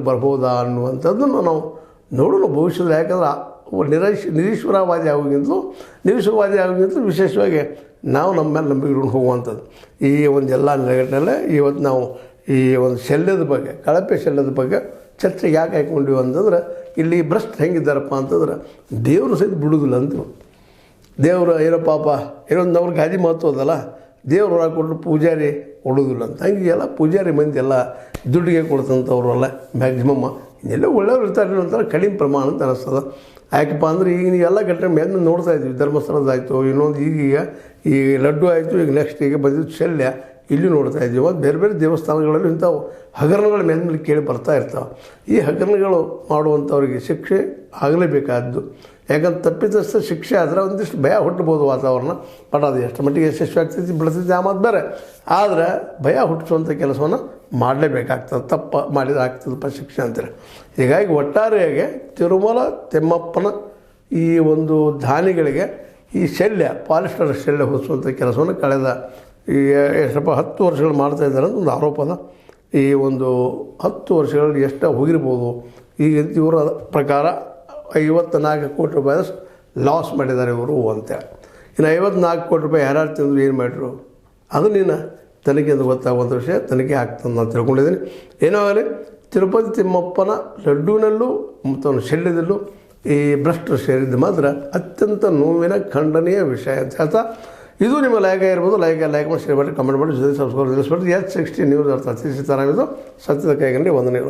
ಬರ್ಬೋದಾ ಅನ್ನುವಂಥದ್ದನ್ನು ನಾವು ನೋಡೋಣ ಭವಿಷ್ಯದಲ್ಲಿ. ಯಾಕಂದ್ರೆ ನಿರೀಶ್ವರವಾದಿ ಆಗೋಕ್ಕಿಂತಲೂ ವಿಶೇಷವಾಗಿ ನಾವು ನಮ್ಮ ಮೇಲೆ ನಂಬಿಕೆ ಇಟ್ಕೊಂಡು ಹೋಗುವಂಥದ್ದು. ಈ ಒಂದು ಎಲ್ಲ ನೆಲೆಗಟ್ಟಿನಲ್ಲೇ ಇವತ್ತು ನಾವು ಈ ಒಂದು ಶಲ್ಯದ ಬಗ್ಗೆ, ಕಳಪೆ ಶಲ್ಯದ ಬಗ್ಗೆ ಚರ್ಚೆಗೆ ಯಾಕೆ ಹಾಕ್ಕೊಂಡಿವಿ ಅಂತಂದ್ರೆ, ಇಲ್ಲಿ ಭ್ರಷ್ಟ ಹೆಂಗಿದ್ದಾರಪ್ಪ ಅಂತಂದ್ರೆ ದೇವರು ಸಹಿತ ಬಿಡುವುದಿಲ್ಲ ಅಂತೀವಿ. ದೇವರು ಏನೋ ಪಾಪ ಏನೊಂದು ಅವ್ರಿಗೆ ಗಾದಿ ಮಹತ್ವ ಅದಲ್ಲ, ದೇವ್ರು ಹೊರಗೆ ಕೊಟ್ಟರು ಪೂಜಾರಿ ಕೊಡೋದಿಲ್ಲ ಅಂತ. ಹಂಗೆ ಎಲ್ಲ ಪೂಜಾರಿ ಮಂದಿ ಎಲ್ಲ ದುಡ್ಡಿಗೆ ಕೊಡ್ತಂಥವ್ರು ಅಲ್ಲ ಮ್ಯಾಕ್ಸಿಮಮ್. ಎಲ್ಲ ಒಳ್ಳೆಯವ್ರು ಇರ್ತಾರೆ ಅಂತಾರೆ, ಕಡಿಮೆ ಪ್ರಮಾಣ ಅಂತ ಅನ್ನಿಸ್ತದೆ. ಯಾಕಪ್ಪ ಅಂದರೆ ಈಗ ಎಲ್ಲ ಘಟನೆ ಮೇಲೆ ನೋಡ್ತಾ ಇದ್ವಿ. ಧರ್ಮಸ್ಥಳದಾಯಿತು, ಇನ್ನೊಂದು ಈಗೀಗ ಈ ಲಡ್ಡು ಆಯಿತು, ಈಗ ನೆಕ್ಸ್ಟ್ ಈಗ ಬಂದಿದ್ದು ಶಲ್ಯ, ಇಲ್ಲಿ ನೋಡ್ತಾ ಇದ್ದೀವಿ. ಮತ್ತು ಬೇರೆ ಬೇರೆ ದೇವಸ್ಥಾನಗಳಲ್ಲಿ ಇಂಥವು ಹಗರಣಗಳ ಮೇಲೆ ಕೇಳಿ ಬರ್ತಾ ಇರ್ತಾವೆ. ಈ ಹಗರಣಗಳು ಮಾಡುವಂಥವ್ರಿಗೆ ಶಿಕ್ಷೆ ಆಗಲೇಬೇಕಾದ್ದು. ಯಾಕಂದ್ರೆ ತಪ್ಪಿತಸ್ಥ ಶಿಕ್ಷೆ ಆದರೆ ಒಂದಿಷ್ಟು ಭಯ ಹುಟ್ಟಬೋದು ವಾತಾವರಣ. ಬಟ್ ಅದು ಎಷ್ಟು ಮಟ್ಟಿಗೆ ಯಶಸ್ವಿ ಆಗ್ತೈತಿ ಬಿಡ್ತೈತಿ ಆ ಮಾತು ಬೇರೆ. ಆದರೆ ಭಯ ಹುಟ್ಟಿಸುವಂಥ ಕೆಲಸವನ್ನು ಮಾಡಲೇಬೇಕಾಗ್ತದೆ. ತಪ್ಪು ಮಾಡಿದ್ರೆ ಆಗ್ತದಪ್ಪ ಶಿಕ್ಷೆ ಅಂತಾರೆ. ಹೀಗಾಗಿ ಒಟ್ಟಾರೆಯಾಗಿ ತಿರುಮಲ ತಿಮ್ಮಪ್ಪನ ಈ ಒಂದು ದಾನಿಗಳಿಗೆ ಈ ಶಲ್ಯ, ಪಾಲಿಸ್ಟರ್ ಶಲ್ಯ ಹೊದಿಸುವಂಥ ಕೆಲಸವನ್ನು ಕಳೆದ ಈ ಎಷ್ಟಪ್ಪ 10 ವರ್ಷಗಳು ಮಾಡ್ತಾಯಿದ್ದಾರೆ ಅಂತ ಒಂದು ಆರೋಪದ. ಈ ಒಂದು 10 ವರ್ಷಗಳಲ್ಲಿ ಎಷ್ಟು ಹೋಗಿರ್ಬೋದು. ಈಗ ಇವರ ಪ್ರಕಾರ 54 ಕೋಟಿ ರೂಪಾಯಿ ಲಾಸ್ ಮಾಡಿದ್ದಾರೆ ಇವರು ಅಂತೇಳಿ. ಇನ್ನು 54 ಕೋಟಿ ರೂಪಾಯಿ ಯಾರ್ಯಾರು ತಿಂದರು, ಏನು ಮಾಡಿದ್ರು, ಅದು ನೀನು ತನಿಖೆಯಿಂದ ಗೊತ್ತಾಗುವಂಥ ವಿಷಯ. ತನಿಖೆ ಆಗ್ತದೆ ನಾನು ತಿಳ್ಕೊಂಡಿದ್ದೀನಿ. ಏನೋ ಆಗಲಿ, ತಿರುಪತಿ ತಿಮ್ಮಪ್ಪನ ಲಡ್ಡುನಲ್ಲೂ ಮತ್ತು ಅವನ ಶಲ್ಯದಲ್ಲೂ ಈ ಭ್ರಷ್ಟರು ಸೇರಿದ್ದು ಮಾತ್ರ ಅತ್ಯಂತ ನೋವಿನ ಖಂಡನೀಯ ವಿಷಯ ಅಂತ ಹೇಳ್ತಾ, ಇದು ನಿಮ್ಮ ಲೈಕ್ ಆಗಿರ್ಬೋದು. ಲೈಕ್ ಮಾಡಿ, ಶೇರ್ ಮಾಡಿ, ಕಮೆಂಟ್ ಮಾಡಿ, ಜೊತೆ ಸಬ್ಸ್ಕ್ರೈಬ್ ನಿಲ್ಲಿಸ್ಬಿಟ್ಟು. H60 ನ್ಯೂಸ್ ಅರ್ಥ ಸೀತಾರಾಮಿದು ಸತ್ಯದ ಕೈಗಂಡಿ ವಂದನೆಗಳು.